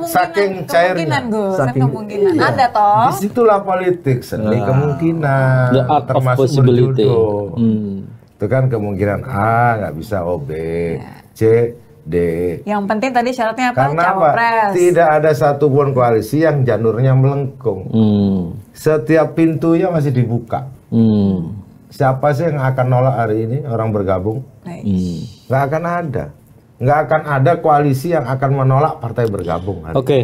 saking cairnya. Gus, kan Saking- kemungkinan. iya. Ada toh. Disitulah politik seni kemungkinan The art of termasuk possibility. berjodoh. Itu kan kemungkinan A nggak bisa O B, C D. Yang penting tadi syaratnya apa? Karena apa? Cawapres. Tidak ada satupun koalisi yang janurnya melengkung. Setiap pintunya masih dibuka. Siapa sih yang akan nolak hari ini orang bergabung? Nggak akan ada. Nggak akan ada koalisi yang akan menolak partai bergabung. hari ini. Oke,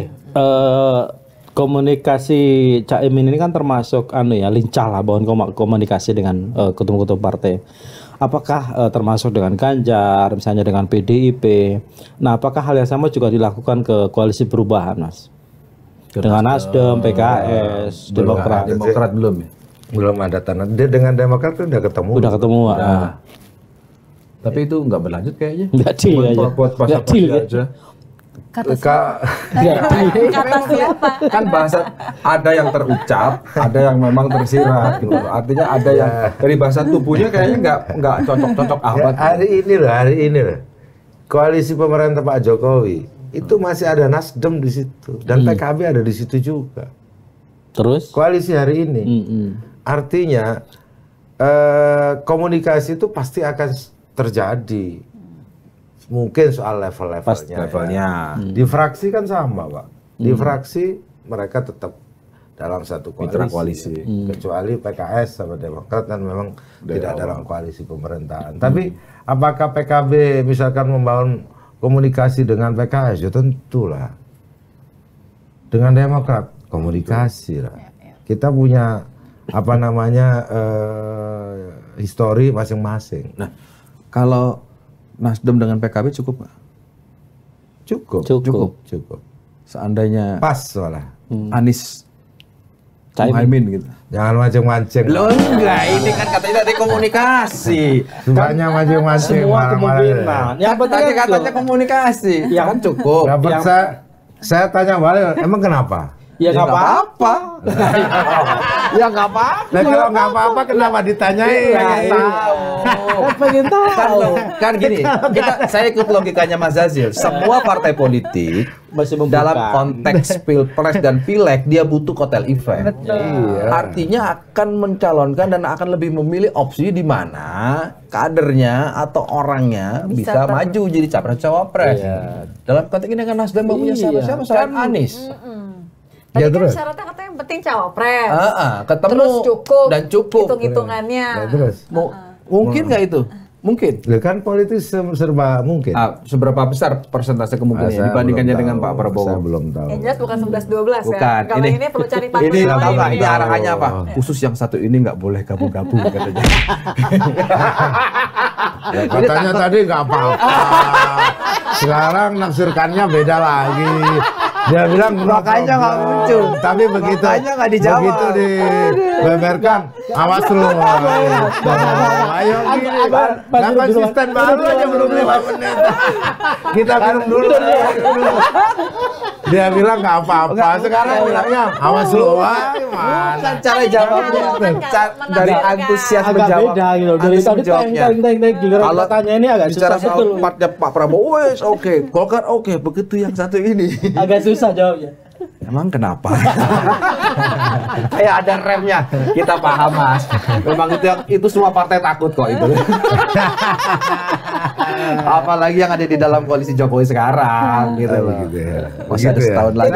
komunikasi Caimin ini kan termasuk lincah lah bangun komunikasi dengan ketum-ketum partai. Apakah termasuk dengan Ganjar, misalnya dengan PDIP? Nah, apakah hal yang sama juga dilakukan ke koalisi perubahan, Mas? Dengan Nasdem, PKS, Demokrat. Demokrat belum ya? Belum ada tanda. Dia dengan Demokrat kan udah ketemu. Udah ketemu. Tapi itu nggak berlanjut kayaknya. Nggak deal aja. Buat Nggak deal aja. Kata siapa? Kan bahasa ada yang terucap, ada yang memang tersirat gitu. Artinya ada yang dari bahasa tubuhnya kayaknya nggak cocok-cocok amat. Hari ini loh. Koalisi pemerintah Pak Jokowi itu masih ada Nasdem di situ dan PKB ada di situ juga. Terus? Koalisi hari ini. Artinya komunikasi itu pasti akan terjadi. Mungkin soal levelnya. Di fraksi kan sama, Pak. Di fraksi mereka tetap dalam satu koalisi. Mitra koalisi. Kecuali PKS sama Demokrat kan memang tidak dalam koalisi pemerintahan. Tapi apakah PKB misalkan membangun komunikasi dengan PKS? Ya tentulah. Dengan Demokrat komunikasi lah. Kita punya histori masing-masing. Nah, kalau Nasdem dengan PKB cukup nggak? Cukup. Seandainya Pas soalnya. Anies Muhaimin gitu. Jangan mancing-mancing. Loh enggak, ini kan katanya dari komunikasi. Sukanya mancing-mancing. Semua kemungkinan. Yang penting Tadi katanya komunikasi. Ya kan cukup. Dapat saya tanya balik, emang kenapa? Ya nggak apa-apa. Ya nggak apa-apa. Nah kalau nggak apa-apa kenapa ditanyain? Pengen tahu. Kan gini, saya ikut logikanya Mas Zazil. Semua partai politik masih membuka. dalam konteks pilpres dan pileg dia butuh kotel efek. Iya. Artinya akan mencalonkan dan akan lebih memilih opsi di mana kadernya atau orangnya bisa maju jadi capres cawapres. Dalam konteks ini kan Nasdem mau punya siapa-siapa selain Anies. Tadi kan syaratnya katanya yang penting cawapres. Ketemu terus cukup dan cukup. Hitung-hitungannya. Terus mungkin nggak itu? Mungkin. Ya kan politik serba mungkin. Seberapa besar persentase kemungkinannya dibandingkannya dengan Pak Prabowo? Saya belum tahu. Yang jelas bukan 11-12 Bukan. ya. Kalau ini perlu cari partner Ini lain. tahu nggak? Ini ya. arahannya apa? Khusus yang satu ini nggak boleh gabung-gabung katanya. Ya, katanya tadi nggak apa-apa. Sekarang nafsirkannya beda lagi. Dia bilang Makanya nggak muncul. Tapi begitu Makanya nggak dijawab. Begitu dibeberkan, awas lu. Ayo gini. Nah, konsisten baru aja belum 5 menit. Kita minum dulu. Dia bilang nggak apa-apa. Sekarang bilangnya awas lu. Wah, gimana? Cara jawabnya dari antusias Agak menjawab. beda gitu. Dari tadi teng. Kalau tanya ini agak bicara susah soal betul. partnya Pak Prabowo, wes oke, Golkar oke, begitu yang satu ini. Agak susah jawabnya. Emang kenapa? Kayak ada remnya. Kita paham, Mas. Memang itu semua partai takut kok itu. Apalagi yang ada di dalam koalisi Jokowi sekarang gitu loh. Gitu ya. Masih ada setahun lagi.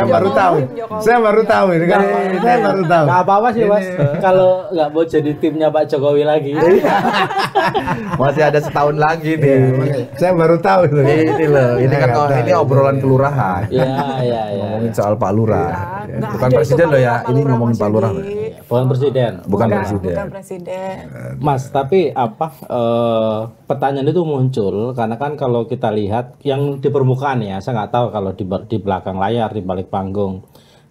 Saya baru tahu ini kan. Saya baru tahu. Nggak apa-apa sih Mas. Kalau nggak mau jadi timnya Pak Jokowi lagi. Masih ada setahun lagi nih. Saya baru tahu itu. Ini loh, ini kan ini obrolan kelurahan. Iya. Ngomongin soal Pak Lurah. Nggak Bukan ada presiden itu loh ya, Pak ini Lurah ngomongin Mas Pak Lurah. Yudi. Bukan presiden. Bukan presiden. Bukan presiden. Mas, tapi pertanyaan itu muncul karena kan kalau kita lihat yang di permukaan ya, saya nggak tahu kalau di belakang layar, di balik panggung,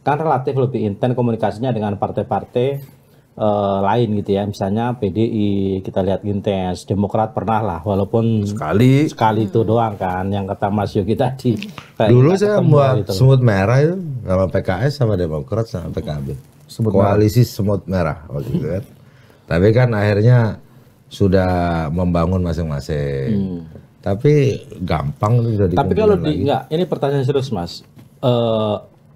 kan relatif lebih intens komunikasinya dengan partai-partai lain gitu ya, misalnya PDI kita lihat intens, Demokrat pernah lah, walaupun sekali itu doang kan, yang kata Mas Yogi tadi. Dulu saya buat semut merah itu sama PKS sama Demokrat sama PKB. Koalisi semut merah waktu itu kan. Tapi kan akhirnya sudah membangun masing-masing. Tapi gampang udah. Tapi kalau ini pertanyaan serius Mas.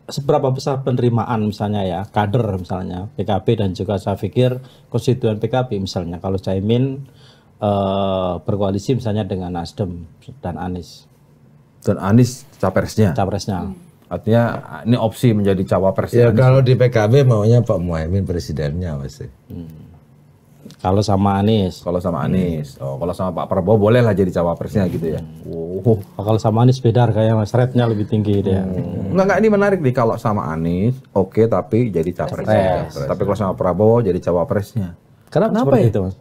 Seberapa besar penerimaan misalnya ya kader misalnya PKB dan juga saya pikir konstituen PKB misalnya kalau Caimin berkoalisi misalnya dengan Nasdem dan Anies capresnya. Artinya ini opsi menjadi cawapres. Ya kalau di PKB maunya Pak Muhaimin presidennya pasti. Kalau sama Anies. Kalau sama Anies. Oh, kalau sama Pak Prabowo boleh lah jadi cawapresnya gitu ya. Oh, kalau sama Anies beda harganya Mas, rate-nya lebih tinggi dia. Enggak, ini menarik nih kalau sama Anies, oke, tapi jadi capres. Tapi kalau sama Prabowo jadi cawapresnya. Kenapa Kenapa seperti ya? itu, Mas?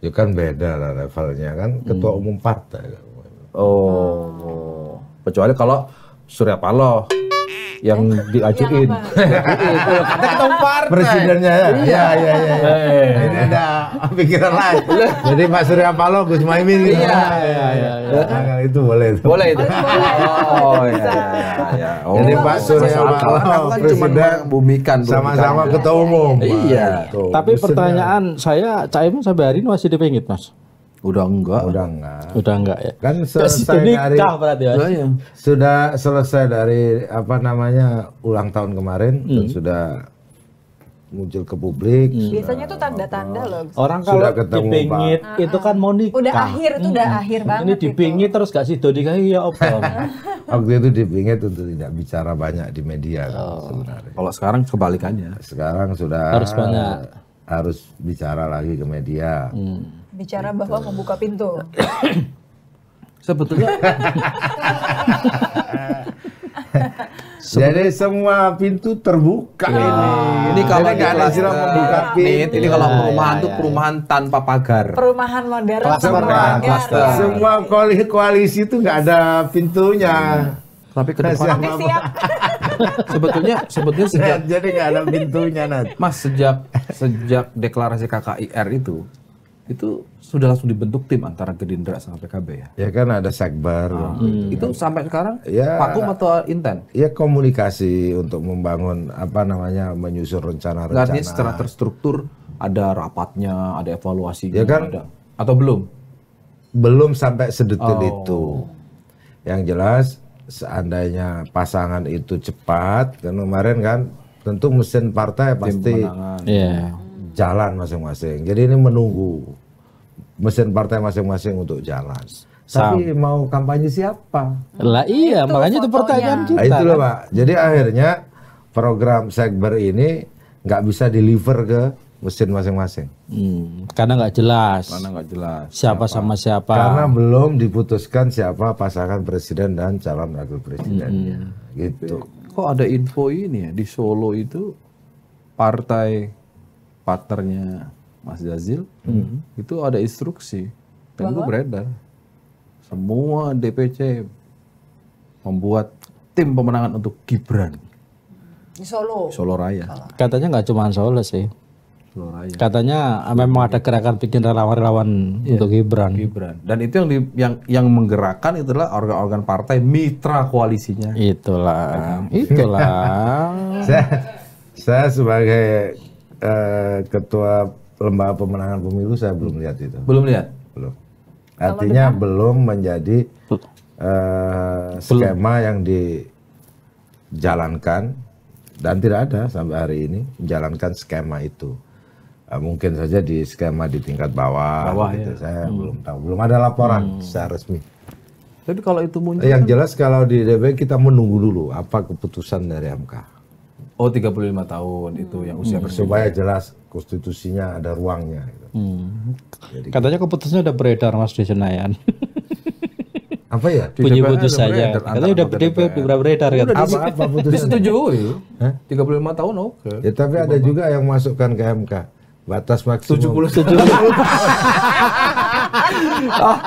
Ya kan beda lah levelnya kan ketua umum partai. Oh, kecuali kalau Surya Paloh yang diajuin. Itu kata ketua umum partai. Presidennya ya. Iya. Ini ada pikiran lain. Jadi Pak Surya Paloh, Gus Muhaimin gitu. Iya. Nah, itu boleh itu. Boleh itu. Oh, iya. Oh, Jadi Pak Surya masuk akal. Paloh Aku kan cuma presiden membumikan. sama-sama ketua umum. Iya. Tuh, Tapi maksudnya pertanyaan saya, Caimin sampai hari ini masih dipingit, Mas? Udah enggak. udah enggak. Udah enggak ya? Kan Sudah selesai dari nikah berarti, Mas? Iya. sudah selesai dari apa namanya ulang tahun kemarin dan sudah muncul ke publik. Biasanya tuh tanda-tanda loh. Orang Sudah kalau ketemu, dipingit itu kan mau nikah. Udah akhir itu udah akhir banget. Ini dipingit terus gak sido dikahi ya apa? Waktu itu dipingit untuk tidak bicara banyak di media kan, sebenarnya. Kalau sekarang kebalikannya. Sekarang sudah Harus banyak. harus bicara lagi ke media. Bicara bahwa membuka pintu. Sebetulnya Jadi semua pintu terbuka ini. ini kalau Jadi nggak ada di istilah kelas membuka pintu. ini kalau perumahan tuh perumahan tanpa pagar. Perumahan modern Klaster, sama pagar. Semua koalisi itu nggak ada pintunya. Tapi ke depan Oke, siap. sebetulnya sejak Jadi nggak ada pintunya nanti. Mas sejak deklarasi KKIR itu sudah langsung dibentuk tim antara Gerindra sama PKB ya. Ya kan ada sekber. Itu sampai sekarang Ya. vakum atau intent? Ya komunikasi untuk membangun apa namanya menyusun Artinya rencana-rencana. secara terstruktur ada rapatnya, ada evaluasinya, Ya kan? ada atau belum? Belum sampai sedetil Oh. itu. Yang jelas seandainya pasangan itu cepat, kan kemarin kan tentu mesin partai pasti Pemenangan. Iya. jalan masing-masing. Jadi ini menunggu mesin partai masing-masing untuk jalan. Tapi mau kampanye siapa? Lah iya, makanya itu pertanyaan kita. Nah, itu loh Pak. Jadi akhirnya program Sekber ini nggak bisa deliver ke mesin masing-masing. Karena nggak jelas Mana nggak jelas. siapa sama siapa. Karena belum diputuskan siapa pasangan presiden dan calon wakil presidennya. Gitu. Kok ada info ini ya di Solo itu partai partnernya Mas Jazil itu ada instruksi dan itu beredar semua DPC membuat tim pemenangan untuk Gibran Di Solo. Solo Raya. Katanya nggak cuma Solo sih. Solo Raya. Katanya memang ada gerakan bikin relawan-relawan untuk Gibran. Gibran. Dan itu yang menggerakkan itulah organ-organ partai mitra koalisinya. Itulah. Saya sebagai ketua lembaga pemenangan pemilu saya belum lihat itu. Belum lihat? Belum. Artinya belum menjadi skema yang dijalankan dan tidak ada sampai hari ini menjalankan skema itu. Mungkin saja di skema di tingkat bawah gitu. Saya belum tahu. Belum ada laporan secara resmi. Tapi kalau itu muncul Yang jelas kalau di DPR kita menunggu dulu apa keputusan dari MK. oh 35 tahun itu yang usia Supaya jelas konstitusinya ada ruangnya. Gitu. Katanya keputusannya udah beredar Mas di Senayan. Apa ya? Bunyi DPR putus udah saja. beredar, Katanya udah beredar kan. Apa putusan? disetujui. 35 tahun oke. Ya tapi ada juga yang masukkan ke MK. Batas maksimum 70. Oh,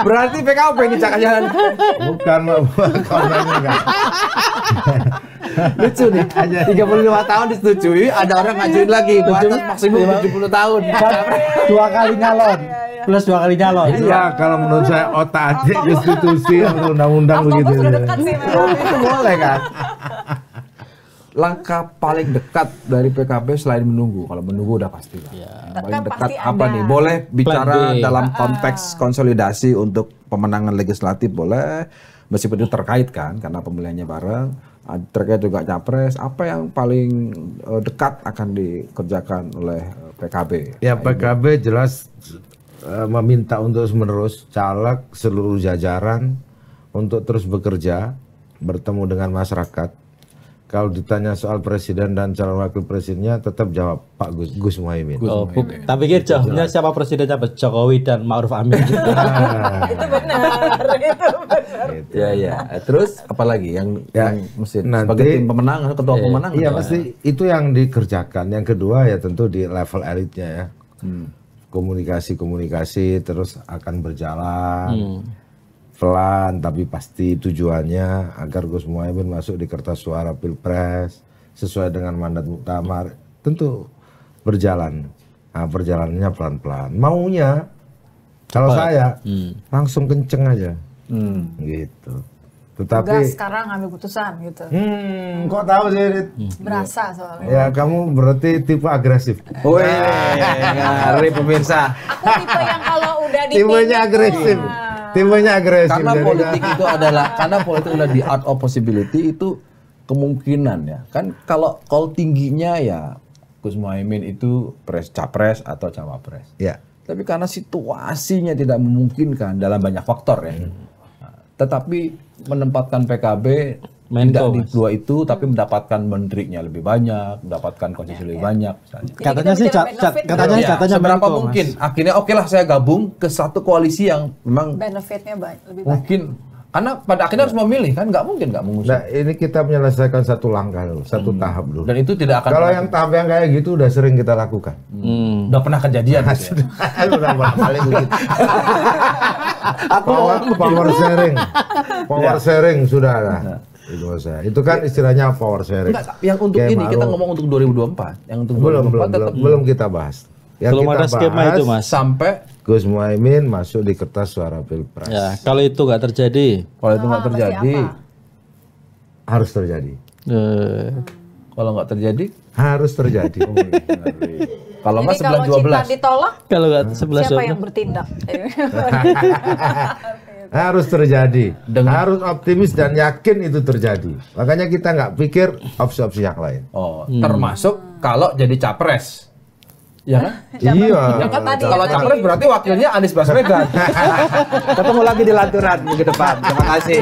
berarti PKB ini jangan-jangan. Bukan, enggak. Lucu nih. 35 tahun disetujui, ada orang ngajuin lagi batas maksimum 70 tahun. Dua kali nyalon. Plus 2 kali nyalon. Iya, kalau menurut saya otak atik konstitusi undang-undang begitu. Sudah dekat sih memang. Itu boleh kan? Langkah paling dekat dari PKB selain menunggu. Kalau menunggu udah pasti lah. Paling dekat pasti apa ada. nih? Boleh bicara Plan B. dalam konteks konsolidasi untuk pemenangan legislatif boleh. Meskipun itu terkait kan, karena pemilihannya bareng. Terkait juga capres. Apa yang paling dekat akan dikerjakan oleh PKB? Ya PKB jelas meminta untuk menerus caleg seluruh jajaran untuk terus bekerja, bertemu dengan masyarakat. Kalau ditanya soal presiden dan calon wakil presidennya, tetap jawab Pak Gus Muhaimin. Oh, tapi pikir jawabnya siapa presidennya, Pak Jokowi dan Ma'ruf Amin. Itu benar, itu benar. Ya. Terus apalagi yang mesti nanti- sebagai tim pemenang, ketua pemenang? Iya pasti itu yang dikerjakan. Yang kedua ya tentu di level elitnya ya. Komunikasi terus akan berjalan pelan tapi pasti tujuannya agar Gus Muhaimin masuk di kertas suara Pilpres sesuai dengan mandat muktamar, tentu berjalan. Nah, perjalanannya pelan-pelan. Maunya kalau saya langsung kenceng aja. Gitu. Tetapi Tugas sekarang ambil putusan gitu. kok tahu sih Dit? Berasa soalnya. Ya kamu berarti tipe agresif. Wih, ngari pemirsa. Aku tipe yang kalau udah dipimpin Tipenya agresif. Tipenya agresif. Karena Jadi politik itu adalah di art of possibility, itu kemungkinan ya. Kan kalau tingginya ya Gus Muhaimin itu capres atau cawapres. ya. Tapi karena situasinya tidak memungkinkan dalam banyak faktor ya. Nah, tetapi menempatkan PKB tidak di dua itu, tapi mendapatkan menterinya lebih banyak, mendapatkan posisi lebih banyak misalnya. Jadi Katanya kita sih bicara benefit katanya dulu. katanya Seberapa Menko, mungkin Mas. akhirnya oke lah saya gabung ke satu koalisi yang memang benefitnya lebih banyak. mungkin, karena pada akhirnya harus memilih kan, nggak mungkin nggak mengusung. Nah, ini kita menyelesaikan satu langkah dulu, satu tahap dulu. Dan itu tidak akan Kalau yang tahap yang kayak gitu udah sering kita lakukan. udah pernah kejadian gitu ya. Udah berapa kali begitu. Power sharing. Power sharing sudah lah. Itu saya. Itu kan istilahnya power sharing. Enggak, yang untuk Kayak ini kita Ma'ruf. ngomong untuk 2024, yang untuk belum 2024 tetap belum kita bahas. Yang Belum kita ada skema bahas, itu, Mas. sampai Gus Muhaimin masuk di kertas suara Pilpres. Ya, kalau itu nggak terjadi, kalau itu nggak Pasti terjadi, apa? Harus terjadi. kalau nggak terjadi, Harus terjadi. kalau nggak Jadi kalau 11-12. Cipta ditolak, kalau nggak 11 siapa yang bertindak? Harus terjadi. Harus optimis dan yakin itu terjadi. Makanya kita nggak pikir opsi-opsi yang lain. Oh, termasuk kalau jadi capres. Ya kan? Iya. Ya kan tadi, Kalau tadi. capres berarti wakilnya Anies Baswedan. Ketemu lagi di Lanturan minggu depan. Terima kasih.